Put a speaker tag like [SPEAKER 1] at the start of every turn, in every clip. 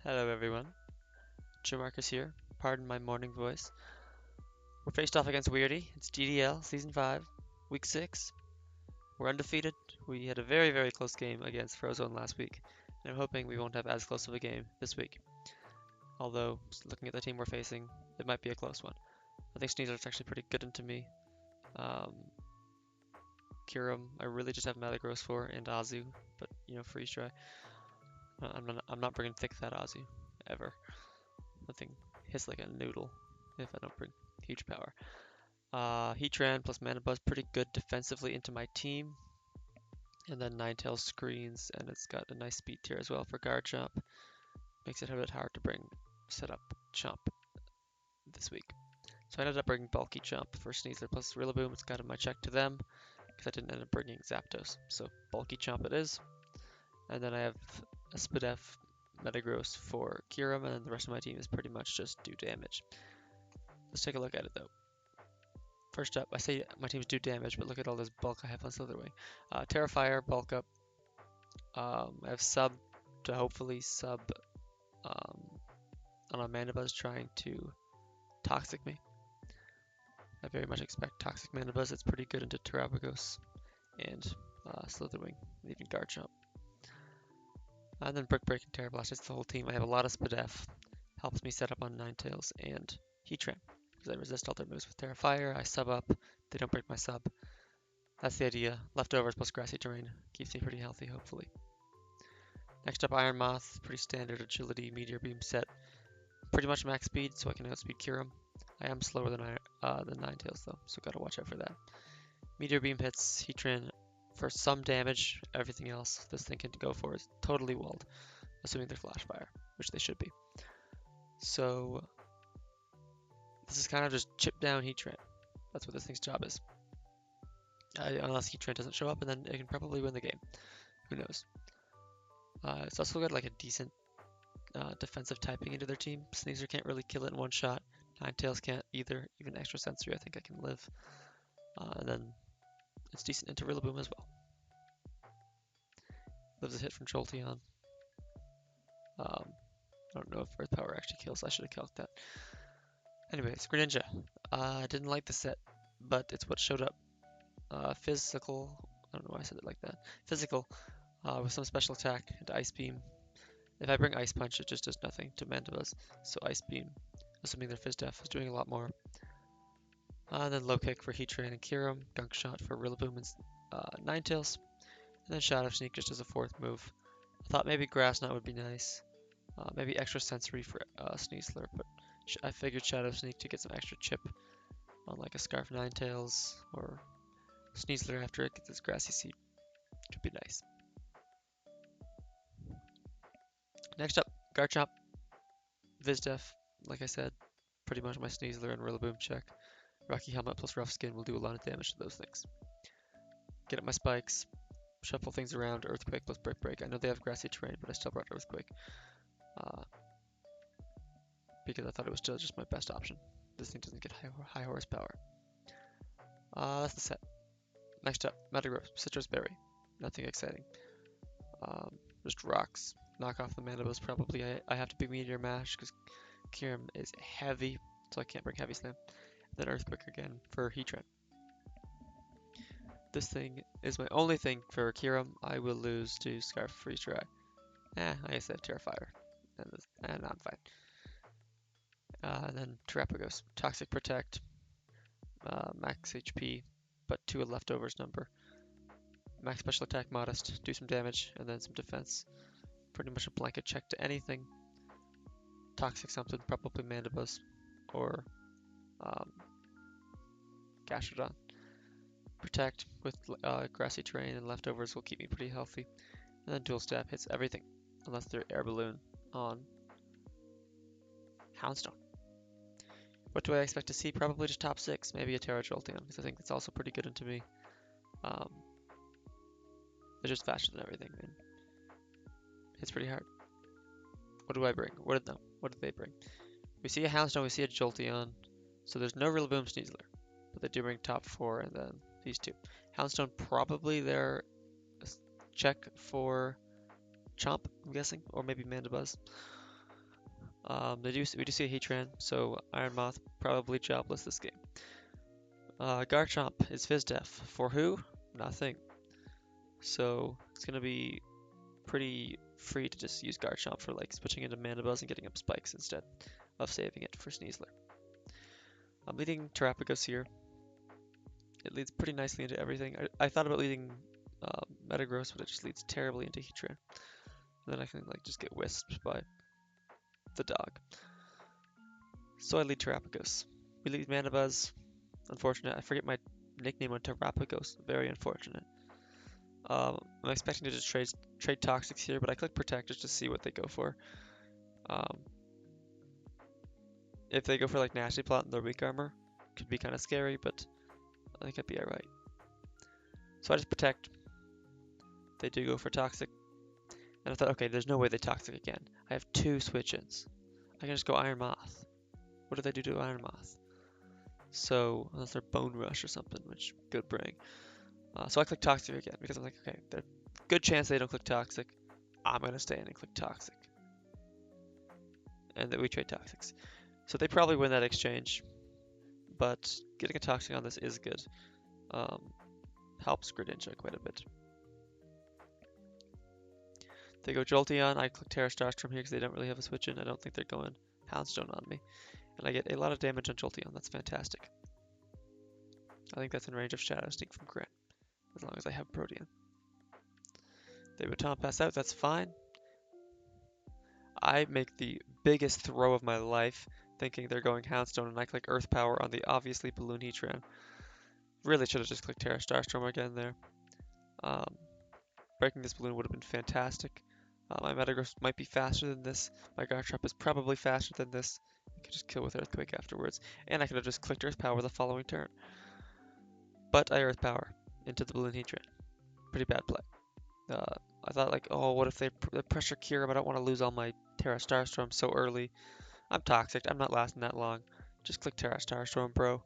[SPEAKER 1] Hello everyone, Joe Marcus here. Pardon my morning voice. We're faced off against Weirdy. It's DDL Season 5, Week 6. We're undefeated. We had a very close game against Frozone last week, and I'm hoping we won't have as close of a game this week. Although, looking at the team we're facing, it might be a close one. I think Sneaser's actually pretty good into me. Um, Kiram, I really just have Metagross for, and Azu, but freeze dry. I'm not bringing thick fat Azu, ever. Nothing hits like a noodle if I don't bring huge power. Heatran plus Mana Buzz, pretty good defensively into my team. And then Ninetales screens, and it's got a nice speed tier as well for Garchomp. Makes it a bit hard to set up Chomp this week. So I ended up bringing Bulky Chomp for Sneasler plus Rillaboom. It's got in my check to them, because I didn't end up bringing Zapdos. So Bulky Chomp it is. And then I have a Spadef Metagross for Kyurem, and then the rest of my team is pretty much just do damage. Let's take a look at it though. First up, I say my teams do damage, but look at all this bulk I have on Slitherwing. Terrifier, bulk up. I have sub to hopefully sub on a Manabuzz trying to toxic me. I very much expect toxic Manabuzz. It's pretty good into Terrapagos and Slitherwing, and even Garchomp. And then Brick Break and Terra Blast. It's the whole team. I have a lot of Spadef. Helps me set up on Ninetales and Heatran, because I resist all their moves with Terrifier. I sub up. They don't break my sub. That's the idea. Leftovers plus grassy terrain. Keeps me pretty healthy, hopefully. Next up, Iron Moth. Pretty standard agility, meteor beam set. Pretty much max speed, so I can outspeed Kyurem. I am slower than Ninetales, though, so gotta watch out for that. Meteor beam hits Heatran for some damage. Everything else this thing can go for is totally walled, assuming they're Flash Fire, which they should be. So this is kind of just chip down Heatran. That's what this thing's job is. Unless Heatran doesn't show up, and then it can probably win the game. Who knows? It's also got like a decent defensive typing into their team. Sneasler can't really kill it in one shot. Ninetales can't either. Even extra sensory, I think I can live. And then it's decent into Rillaboom as well. Lives a hit from Jolteon. I don't know if Earth Power actually kills. I should have calced that. Anyways, Greninja. I didn't like the set, but it's what showed up. Physical. I don't know why I said it like that. Physical. With some special attack and Ice Beam. If I bring Ice Punch, it just does nothing to Mandibuzz. So Ice Beam, assuming their Fizz Def, is doing a lot more. And then Low Kick for Heatran and Kyurem. Gunk Shot for Rillaboom and Ninetales. And then Shadow Sneak just as a fourth move. I thought maybe Grass Knot would be nice. Maybe extra sensory for Sneasler, but I figured Shadow Sneak to get some extra chip on like a Scarf Ninetales or Sneasler after it gets its Grassy Seed. Could be nice. Next up, Garchomp. Vizdef, like I said, pretty much my Sneasler and Rillaboom check. Rocky Helmet plus Rough Skin will do a lot of damage to those things. Get up my spikes, shuffle things around, Earthquake plus Brick Break. I know they have grassy terrain, but I still brought Earthquake. Because I thought it was still just my best option. This thing doesn't get high horsepower. That's the set. Next up, Metagross, Citrus Berry. Nothing exciting. Just rocks. Knock off the Manabuzz probably. I have to big Meteor Mash because Kyurem is heavy, so I can't bring Heavy Slam. Then Earthquake again for Heatran. This thing is my only thing for Kyurem. I will lose to Scarf Freeze Dry. I guess I have Terrifier. And I'm fine. And then Terrapagos. Toxic Protect. Max HP, but to a leftovers number. Max special attack modest, do some damage, and then some defense. Pretty much a blanket check to anything. Toxic something, probably Mandibuzz or Gastrodon. Protect with grassy terrain and leftovers will keep me pretty healthy. And then dual stab hits everything, unless they're air balloon on Houndstone. What do I expect to see? Probably just top 6, maybe a Terra Jolteon, because I think that's also pretty good into me. They're just faster than everything, and it's pretty hard. What do I bring? What did they bring? We see a Houndstone, we see a Jolteon, so there's no Rillaboom Sneasler, but they do bring top 4 and then these two. Houndstone probably their check for Chomp, I'm guessing, or maybe Mandibuzz. We do see a Heatran, so Iron Moth probably jobless this game. Garchomp is Fizdef. For who? Nothing. So it's gonna be pretty free to just use Garchomp for like switching into Mana Buzz and getting up spikes instead of saving it for Sneasler. I'm leading Terrapagos here. It leads pretty nicely into everything. I thought about leading Metagross, but it just leads terribly into Heatran. And then I can like just get whisked by the dog. So I lead Terrapagos. We lead Mana Buzz. Unfortunate. I forget my nickname on Terrapagos. Very unfortunate. I'm expecting to just trade Toxics here, but I click Protect just to see what they go for. Um, if they go for like Nasty Plot and their weak armor, could be kind of scary, but I think I'd be alright. So I just Protect. They do go for Toxic. And I thought, okay, there's no way they Toxic again. I have 2 switch-ins. I can just go Iron Moth. What did they do to Iron Moth? So, unless they're Bone Rush or something, which could bring. So I click Toxic again, because I'm like, okay, there's a good chance they don't click Toxic. I'm going to stay in and click Toxic. And that we trade Toxics. So they probably win that exchange, but getting a Toxic on this is good. Helps Greninja quite a bit. They go Jolteon, I click Terra Starstrom here because they don't really have a switch in. I don't think they're going Houndstone on me. And I get a lot of damage on Jolteon, that's fantastic. I think that's in range of Shadow Sneak from Crit, as long as I have Protean. They Baton Pass out, that's fine. I make the biggest throw of my life, thinking they're going Houndstone, and I click Earth Power on the obviously Balloon Heatran. Really should have just clicked Terra Starstrom again there. Breaking this balloon would have been fantastic. My Metagross might be faster than this. My Garchomp is probably faster than this. I could just kill with Earthquake afterwards. And I could have just clicked Earth Power the following turn. But I Earth Power into the Balloon Heatran. Pretty bad play. I thought like, oh, what if they pressure Cure him? I don't want to lose all my Terra Starstorm so early. I'm toxic. I'm not lasting that long. Just click Terra Starstorm, bro.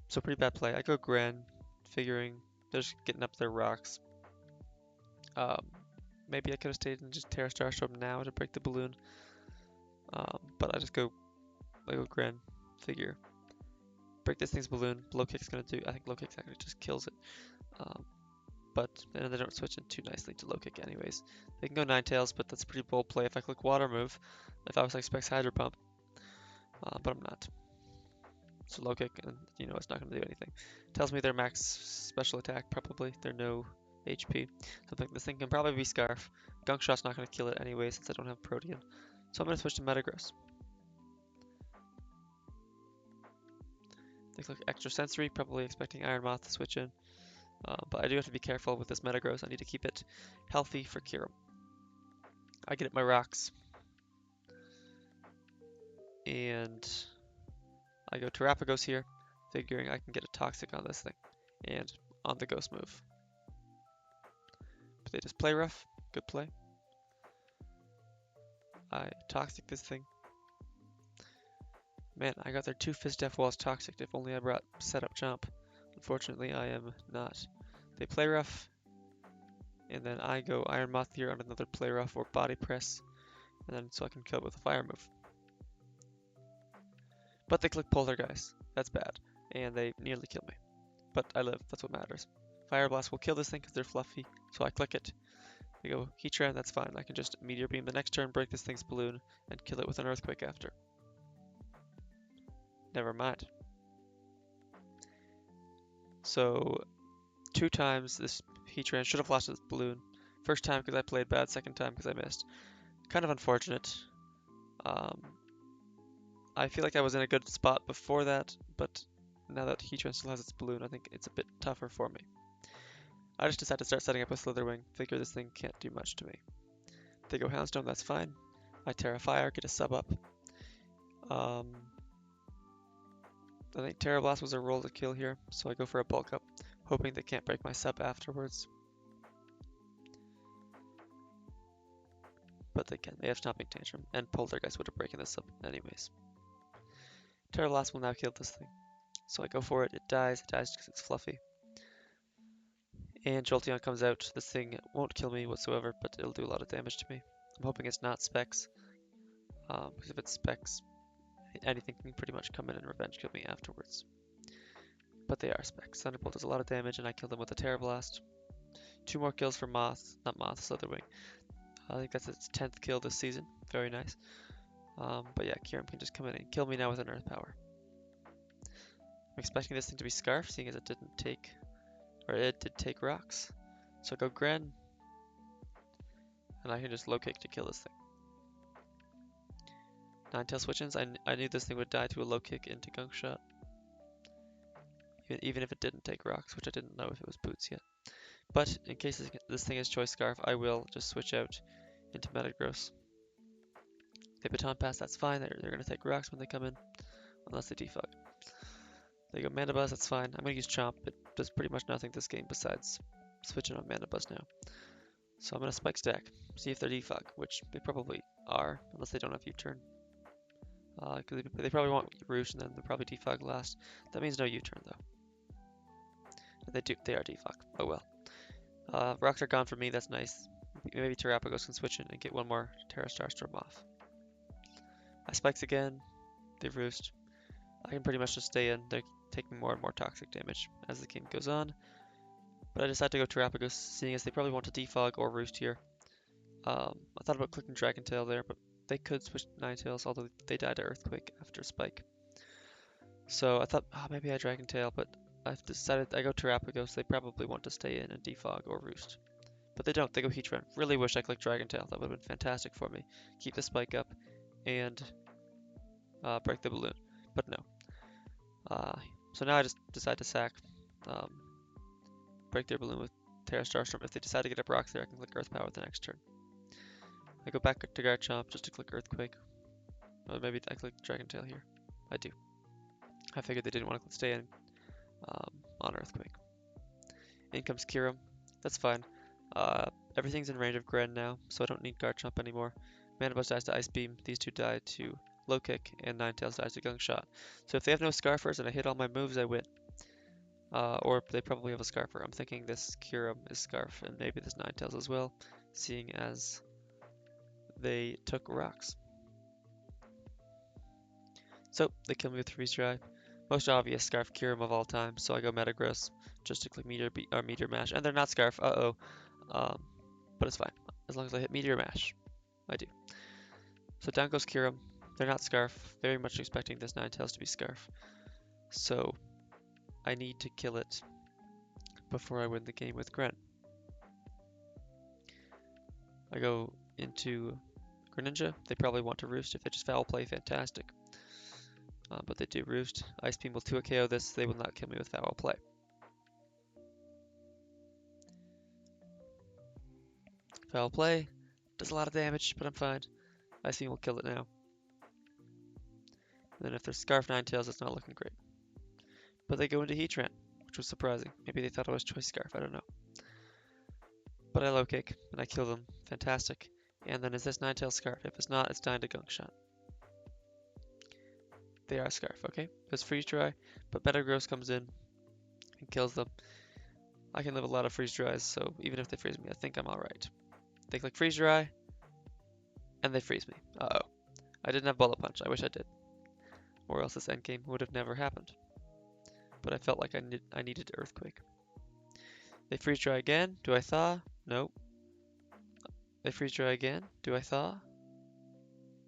[SPEAKER 1] So pretty bad play. I go Gran, figuring they're just getting up their rocks. Maybe I could have stayed and just Terra Starstorm now to break the balloon. But I go Gran, figure. Break this thing's balloon. Low kick's gonna do. I think low kick actually just kills it. But then they don't switch in too nicely to low kick anyways. They can go Ninetales, but that's a pretty bold play if I click Water Move. If I was like Specs Hydro Pump, but I'm not. So low kick, and you know it's not gonna do anything. Tells me their max special attack probably. They're no HP. So I think this thing can probably be Scarf. Gunk Shot's not gonna kill it anyway since I don't have Protean. So I'm gonna switch to Metagross. They click Extra Sensory, probably expecting Iron Moth to switch in. But I do have to be careful with this Metagross. I need to keep it healthy for Kyurem. I get my rocks. And I go Terrapagos here, figuring I can get a Toxic on this thing. And on the Ghost move. But they just play rough. Good play. I Toxic this thing. Man, I got their 2 Fizdef Walls Toxic. If only I brought Setup Chomp. Unfortunately, I am not. They play rough. And then I go Iron Moth here on another play rough or body press. And then so I can kill it with a fire move. But they click Poltergeist. That's bad. And they nearly kill me. But I live. That's what matters. Fire Blast will kill this thing because they're fluffy. So I click it. They go Heatran, that's fine. I can just Meteor Beam the next turn, break this thing's balloon, and kill it with an Earthquake after. Never mind. So 2 times this Heatran should have lost its balloon. First time because I played bad, second time because I missed. Kind of unfortunate. I feel like I was in a good spot before that, but now that Heatran still has its balloon, I think it's a bit tougher for me. I just decided to start setting up a Slitherwing, figure this thing can't do much to me. They go Houndstone, that's fine. I Terra Fire, get a sub up. I think Terra Blast was a roll to kill here, so I go for a bulk up, hoping they can't break my sub afterwards. But they can. They have Stomping Tantrum, and Poltergeist would have broken this up anyways. Terra Blast will now kill this thing. So I go for it, it dies because it's fluffy. And Jolteon comes out. This thing won't kill me whatsoever, but it'll do a lot of damage to me. I'm hoping it's not specs, because if it's specs, anything can pretty much come in and revenge kill me afterwards. But they are specs. Thunderbolt does a lot of damage, and I kill them with a Terror Blast. 2 more kills for Moth, not Moth, Slitherwing. I think that's its 10th kill this season. Very nice. But yeah, Kyurem can just come in and kill me now with an Earth Power. I'm expecting this thing to be Scarf, seeing as it did take rocks. So I go Gren, and I can just low kick to kill this thing. Ninetales switch-ins, I knew this thing would die to a low kick into Gunk Shot. Even if it didn't take rocks, which I didn't know if it was boots yet. But in case this thing is Choice Scarf, I will just switch out into Metagross. They Baton Pass, that's fine. They're going to take rocks when they come in, unless they defog. They go Mana Buzz, that's fine. I'm going to use Chomp. It does pretty much nothing this game besides switching on Mana Buzz now. So I'm going to Spike Stack, see if they're defog, which they probably are, unless they don't have U-turn. Because they probably want Roost and then they'll probably defog last. That means no U-turn though. They are defog. Oh well. Rocks are gone for me, that's nice. Maybe Terrapagos can switch in and get one more Terra Starstorm off. I spikes again, they roost. I can pretty much just stay in, they're taking more and more toxic damage as the game goes on. But I decided to go Terrapagos, seeing as they probably want to defog or roost here. I thought about clicking Dragon Tail there, but they could switch Ninetales, although they died to Earthquake after Spike. So I thought, maybe I Dragon Tail, but I've decided I go Terrapagos, they probably want to stay in and defog or roost. But they don't, they go Heatran. Really wish I clicked Dragon Tail, that would have been fantastic for me. Keep the Spike up and break the balloon, but no. So now I just decide to sack, break their balloon with Terra Starstorm. If they decide to get up rocks there, I can click Earth Power the next turn. I go back to Garchomp just to click Earthquake. Or maybe I click Dragon Tail here. I do. I figured they didn't want to stay in on Earthquake. In comes Kyurem. That's fine. Everything's in range of Gren now, so I don't need Garchomp anymore. Mana Buzz dies to Ice Beam. These two die to Low Kick, and Ninetales dies to Gunk Shot. So if they have no Scarfers and I hit all my moves, I win. Or they probably have a Scarfer. I'm thinking this Kyurem is Scarf, and maybe this Ninetales as well, seeing as they took rocks. So they kill me with Freeze Dry. Most obvious Scarf Kyurem of all time, so I go Metagross just to click Meteor Mash. And they're not Scarf, but it's fine. As long as I hit Meteor Mash. I do. So down goes Kyurem. They're not Scarf. Very much expecting this Ninetales to be Scarf. So I need to kill it before I win the game with Gren. I go into Greninja. They probably want to roost. If they just foul play, fantastic. But they do roost. Ice Beam will 2 KO this. They will not kill me with foul play. Foul play does a lot of damage, but I'm fine. Ice Beam will kill it now. And then if there's Scarf Ninetales, it's not looking great. But they go into Heatran, which was surprising. Maybe they thought I was Choice Scarf, I don't know. But I low kick, and I kill them. Fantastic. And then is this Ninetales Scarf? If it's not, it's dying to Gunk Shot. They are Scarf, okay? There's Freeze Dry, but Metagross comes in and kills them. I can live a lot of Freeze Dries, so even if they freeze me, I think I'm alright. They click Freeze Dry, and they freeze me. Uh-oh. I didn't have Bullet Punch. I wish I did. Or else this endgame would have never happened. But I felt like I needed Earthquake. They Freeze Dry again. Do I Thaw? Nope. They Freeze Dry again. Do I Thaw?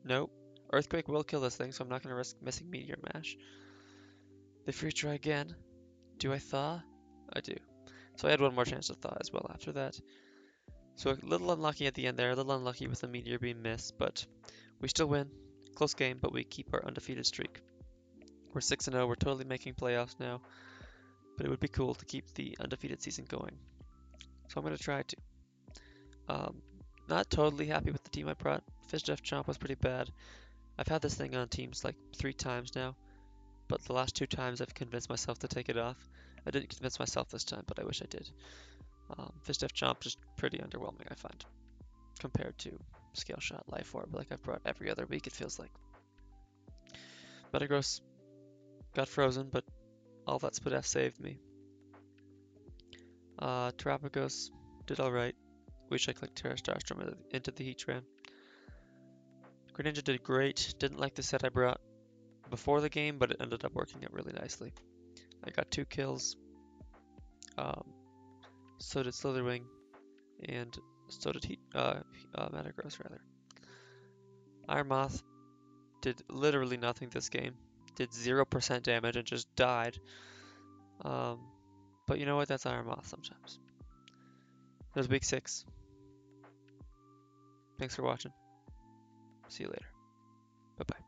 [SPEAKER 1] Nope. Earthquake will kill this thing, so I'm not going to risk missing Meteor Mash. They Freeze Dry again. Do I Thaw? I do. So I had one more chance to Thaw as well after that. So a little unlucky at the end there, a little unlucky with the Meteor Beam miss, but we still win. Close game, but we keep our undefeated streak. We're 6-0, we're totally making playoffs now, but it would be cool to keep the undefeated season going. So I'm going to try to. Not totally happy with the team I brought. Fizzdef Chomp was pretty bad. I've had this thing on teams like 3 times now, but the last 2 times I've convinced myself to take it off. I didn't convince myself this time, but I wish I did. Fizzdef Chomp just pretty underwhelming, I find, compared to Scale Shot, Life Orb, like I've brought every other week, it feels like. Metagross got frozen, but all that Split F saved me. Terrapagos did alright. Wish I clicked Terra Starstorm into the Heatran. Greninja did great. Didn't like the set I brought before the game, but it ended up working out really nicely. I got 2 kills. Um, so did Slitherwing, and so did Metagross rather. Iron Moth did literally nothing this game. Did 0% damage and just died. Um, but you know what? That's Iron Moth sometimes. That was week 6. Thanks for watching. See you later. Bye bye.